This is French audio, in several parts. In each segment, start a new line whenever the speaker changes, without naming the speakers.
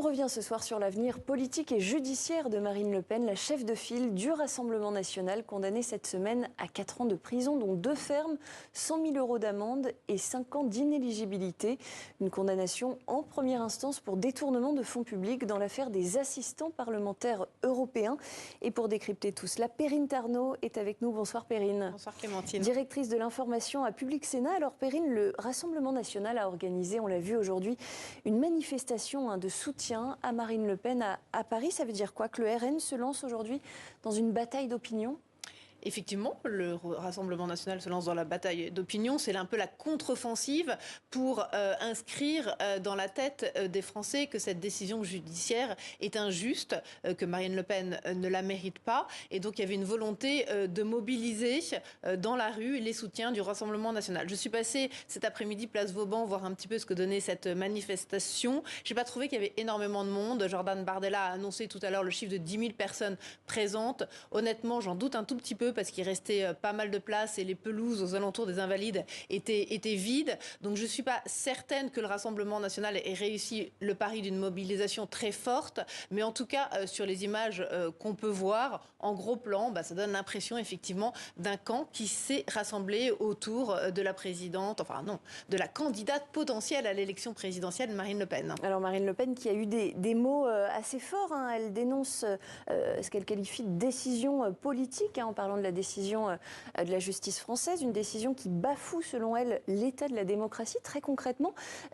On revient ce soir sur l'avenir politique et judiciaire de Marine Le Pen, la chef de file du Rassemblement national, condamnée cette semaine à 4 ans de prison, dont 2 fermes, 100 000 € d'amende et 5 ans d'inéligibilité. Une condamnation en première instance pour détournement de fonds publics dans l'affaire des assistants parlementaires européens. Et pour décrypter tout cela, Perrine Tarnot est avec nous. Bonsoir Perrine.
Bonsoir Clémentine.
Directrice de l'information à Public Sénat. Alors Perrine, le Rassemblement national a organisé, on l'a vu aujourd'hui, une manifestation de soutien à Marine Le Pen à Paris. Ça veut dire quoi? Que le RN se lance aujourd'hui dans une bataille d'opinion?
Effectivement, le Rassemblement national se lance dans la bataille d'opinion. C'est un peu la contre-offensive pour inscrire dans la tête des Français que cette décision judiciaire est injuste, que Marine Le Pen ne la mérite pas. Et donc, il y avait une volonté de mobiliser dans la rue les soutiens du Rassemblement national. Je suis passée cet après-midi place Vauban voir un petit peu ce que donnait cette manifestation. Je n'ai pas trouvé qu'il y avait énormément de monde. Jordan Bardella a annoncé tout à l'heure le chiffre de 10 000 personnes présentes. Honnêtement, j'en doute un tout petit peu parce qu'il restait pas mal de place et les pelouses aux alentours des Invalides étaient vides. Donc je ne suis pas certaine que le Rassemblement national ait réussi le pari d'une mobilisation très forte. Mais en tout cas, sur les images qu'on peut voir, en gros plan, ça donne l'impression effectivement d'un camp qui s'est rassemblé autour de la présidente, enfin non, de la candidate potentielle à l'élection présidentielle, Marine Le Pen.
Alors Marine Le Pen qui a eu des mots assez forts. Elle dénonce ce qu'elle qualifie de décision politique en parlant de la décision de la justice française, une décision qui bafoue selon elle l'état de la démocratie. Très concrètement,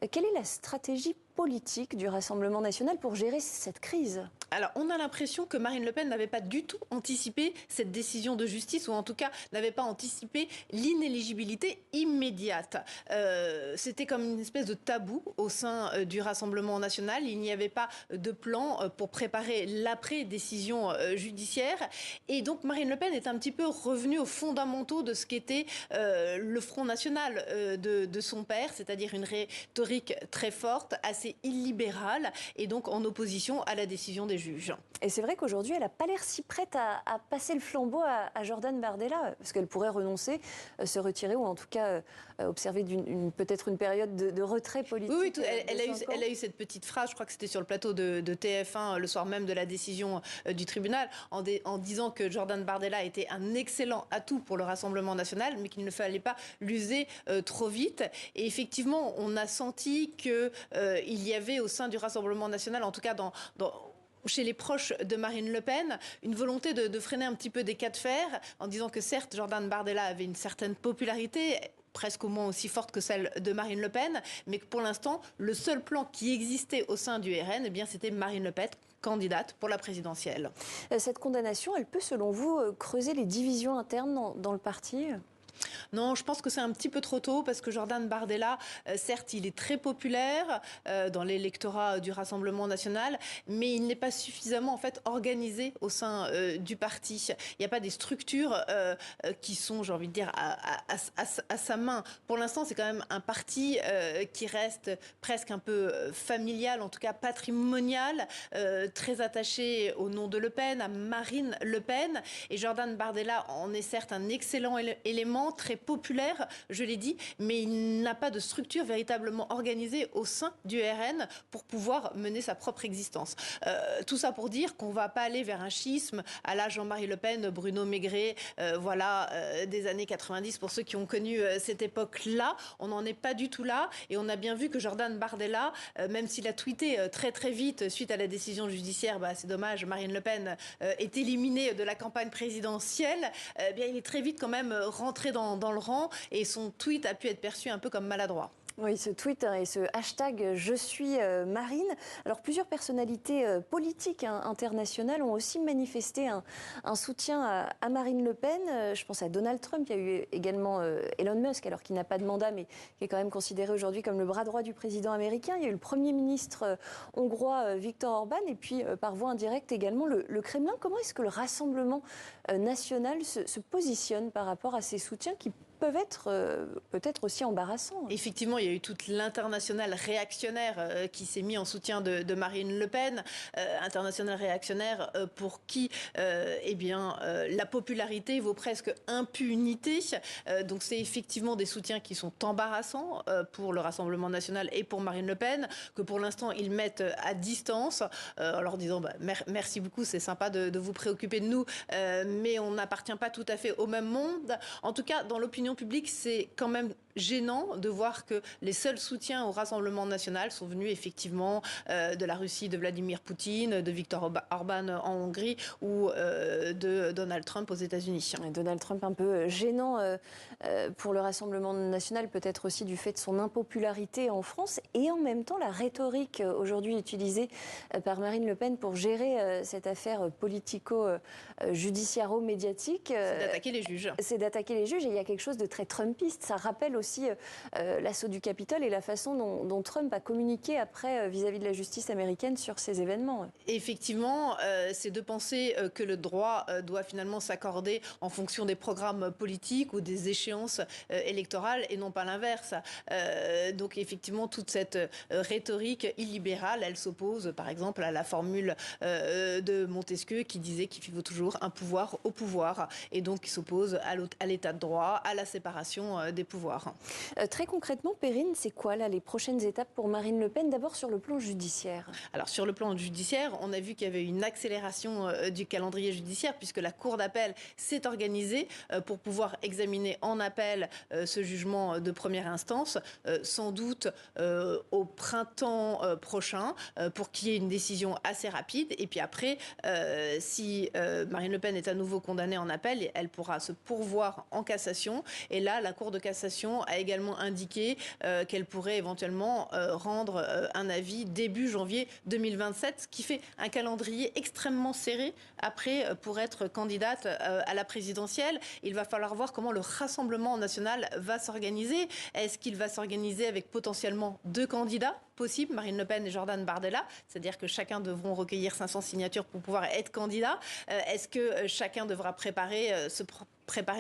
quelle est la stratégie politique du Rassemblement national pour gérer cette crise?
Alors, on a l'impression que Marine Le Pen n'avait pas du tout anticipé cette décision de justice, ou en tout cas n'avait pas anticipé l'inéligibilité immédiate. C'était comme une espèce de tabou au sein du Rassemblement national. Il n'y avait pas de plan pour préparer l'après-décision judiciaire. Et donc, Marine Le Pen est un petit peu revenue aux fondamentaux de ce qu'était le Front national de son père, c'est-à-dire une rhétorique très forte, assez illibérale, et donc en opposition à la décision des juges.
Et c'est vrai qu'aujourd'hui, elle n'a pas l'air si prête à passer le flambeau à Jordan Bardella, parce qu'elle pourrait renoncer, se retirer, ou en tout cas observer peut-être une période de retrait politique.
Oui, elle a eu cette petite phrase, je crois que c'était sur le plateau de TF1 le soir même de la décision du tribunal, en disant que Jordan Bardella était un excellent atout pour le Rassemblement national, mais qu'il ne fallait pas l'user trop vite. Et effectivement, on a senti qu'il y avait au sein du Rassemblement national, en tout cas chez les proches de Marine Le Pen, une volonté de freiner un petit peu des cas de fer, en disant que certes, Jordan Bardella avait une certaine popularité, presque au moins aussi forte que celle de Marine Le Pen, mais que pour l'instant, le seul plan qui existait au sein du RN, c'était Marine Le Pen, candidate pour la présidentielle.
Cette condamnation, elle peut, selon vous, creuser les divisions internes dans le parti ?
Non, je pense que c'est un petit peu trop tôt parce que Jordan Bardella, certes, il est très populaire dans l'électorat du Rassemblement national, mais il n'est pas suffisamment en fait organisé au sein du parti. Il n'y a pas des structures qui sont, j'ai envie de dire, à sa main. Pour l'instant, c'est quand même un parti qui reste presque un peu familial, en tout cas patrimonial, très attaché au nom de Le Pen, à Marine Le Pen. Et Jordan Bardella en est certes un excellent élément, très populaire, je l'ai dit, mais il n'a pas de structure véritablement organisée au sein du RN pour pouvoir mener sa propre existence. Tout ça pour dire qu'on ne va pas aller vers un schisme à la Jean-Marie Le Pen, Bruno Maigret, des années 90 pour ceux qui ont connu cette époque-là. On n'en est pas du tout là et on a bien vu que Jordan Bardella, même s'il a tweeté très très vite suite à la décision judiciaire, c'est dommage, Marine Le Pen est éliminée de la campagne présidentielle, il est très vite quand même rentré dans le rang et son tweet a pu être perçu un peu comme maladroit.
Oui, ce tweet et ce hashtag « Je suis Marine ». Alors, plusieurs personnalités politiques internationales ont aussi manifesté un soutien à Marine Le Pen. Je pense à Donald Trump. Il y a eu également Elon Musk, alors qu'il n'a pas de mandat, mais qui est quand même considéré aujourd'hui comme le bras droit du président américain. Il y a eu le Premier ministre hongrois Viktor Orban et puis, par voie indirecte également, le Kremlin. Comment est-ce que le Rassemblement national se positionne par rapport à ces soutiens qui peuvent être peut-être aussi embarrassants.
Effectivement, il y a eu toute l'internationale réactionnaire qui s'est mis en soutien de Marine Le Pen, internationale réactionnaire pour qui la popularité vaut presque impunité. Donc c'est effectivement des soutiens qui sont embarrassants pour le Rassemblement national et pour Marine Le Pen, que pour l'instant ils mettent à distance en leur disant merci beaucoup, c'est sympa de vous préoccuper de nous, mais on n'appartient pas tout à fait au même monde. En tout cas, dans l'opinion publique, c'est quand même gênant de voir que les seuls soutiens au Rassemblement national sont venus effectivement de la Russie, de Vladimir Poutine, de Viktor Orban en Hongrie ou de Donald Trump aux États-Unis.
Donald Trump un peu gênant pour le Rassemblement national, peut-être aussi du fait de son impopularité en France et en même temps la rhétorique aujourd'hui utilisée par Marine Le Pen pour gérer cette affaire politico-judiciaro-médiatique.
C'est d'attaquer les juges.
C'est d'attaquer les juges et il y a quelque chose de très trumpiste. Ça rappelle aussi l'assaut du Capitole et la façon dont Trump a communiqué après vis-à-vis de la justice américaine sur ces événements.
Effectivement, c'est de penser que le droit doit finalement s'accorder en fonction des programmes politiques ou des échéances électorales et non pas l'inverse. Donc effectivement, toute cette rhétorique illibérale, elle s'oppose par exemple à la formule de Montesquieu qui disait qu'il faut toujours un pouvoir au pouvoir et donc qui s'oppose à l'état de droit, à la séparation des pouvoirs.
Très concrètement, Perrine, c'est quoi là les prochaines étapes pour Marine Le Pen, d'abord sur le plan judiciaire?
Alors sur le plan judiciaire, on a vu qu'il y avait une accélération du calendrier judiciaire puisque la Cour d'appel s'est organisée pour pouvoir examiner en appel ce jugement de première instance, sans doute au printemps prochain, pour qu'il y ait une décision assez rapide. Et puis après, si Marine Le Pen est à nouveau condamnée en appel, elle pourra se pourvoir en cassation. Et là, la Cour de cassation a également indiqué qu'elle pourrait éventuellement rendre un avis début janvier 2027, ce qui fait un calendrier extrêmement serré après pour être candidate à la présidentielle. Il va falloir voir comment le Rassemblement national va s'organiser. Est-ce qu'il va s'organiser avec potentiellement 2 candidats possibles, Marine Le Pen et Jordan Bardella, c'est-à-dire que chacun devront recueillir 500 signatures pour pouvoir être candidat. Est-ce que chacun devra préparer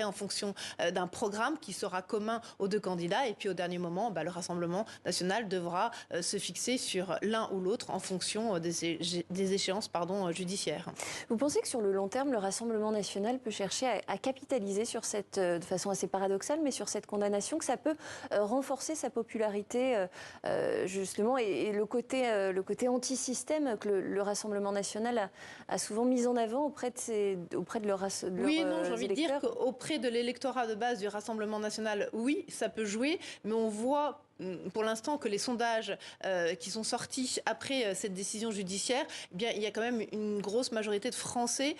en fonction d'un programme qui sera commun aux 2 candidats et puis au dernier moment, le Rassemblement national devra se fixer sur l'un ou l'autre en fonction des échéances judiciaires.
Vous pensez que sur le long terme, le Rassemblement national peut chercher à capitaliser sur cette, de façon assez paradoxale, mais sur cette condamnation, que ça peut renforcer sa popularité justement et le côté anti-système que le Rassemblement national a souvent mis en avant auprès de leurs
Oui, non, j'ai envie de dire qu'auprès de l'électorat de base du Rassemblement national, oui, ça peut jouer, mais on voit pour l'instant que les sondages qui sont sortis après cette décision judiciaire, il y a quand même une grosse majorité de Français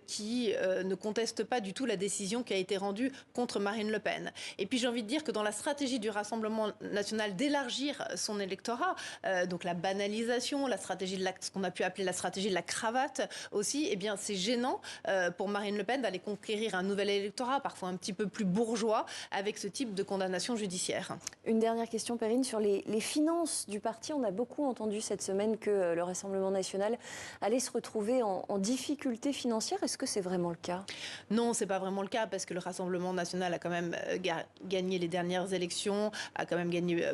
qui ne contestent pas du tout la décision qui a été rendue contre Marine Le Pen. Et puis j'ai envie de dire que dans la stratégie du Rassemblement national d'élargir son électorat, donc la banalisation, la stratégie de ce qu'on a pu appeler la stratégie de la cravate aussi, c'est gênant pour Marine Le Pen d'aller conquérir un nouvel électorat, parfois un petit peu plus bourgeois, avec ce type de condamnation judiciaire.
Une dernière question, Perrine, sur les finances du parti. On a beaucoup entendu cette semaine que le Rassemblement national allait se retrouver en difficulté financière. Est-ce que c'est vraiment le cas?
Non, c'est pas vraiment le cas parce que le Rassemblement national a quand même gagné les dernières élections, a quand même gagné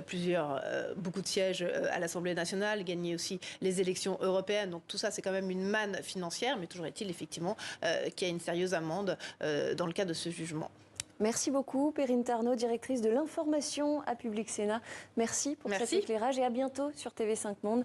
beaucoup de sièges à l'Assemblée nationale, gagné aussi les élections européennes. Donc tout ça, c'est quand même une manne financière, mais toujours est-il effectivement qu'il y a une sérieuse amende dans le cas de ce jugement.
Merci beaucoup, Perrine Tarnot, directrice de l'information à Public Sénat. Merci pour cet éclairage et à bientôt sur TV5 Monde.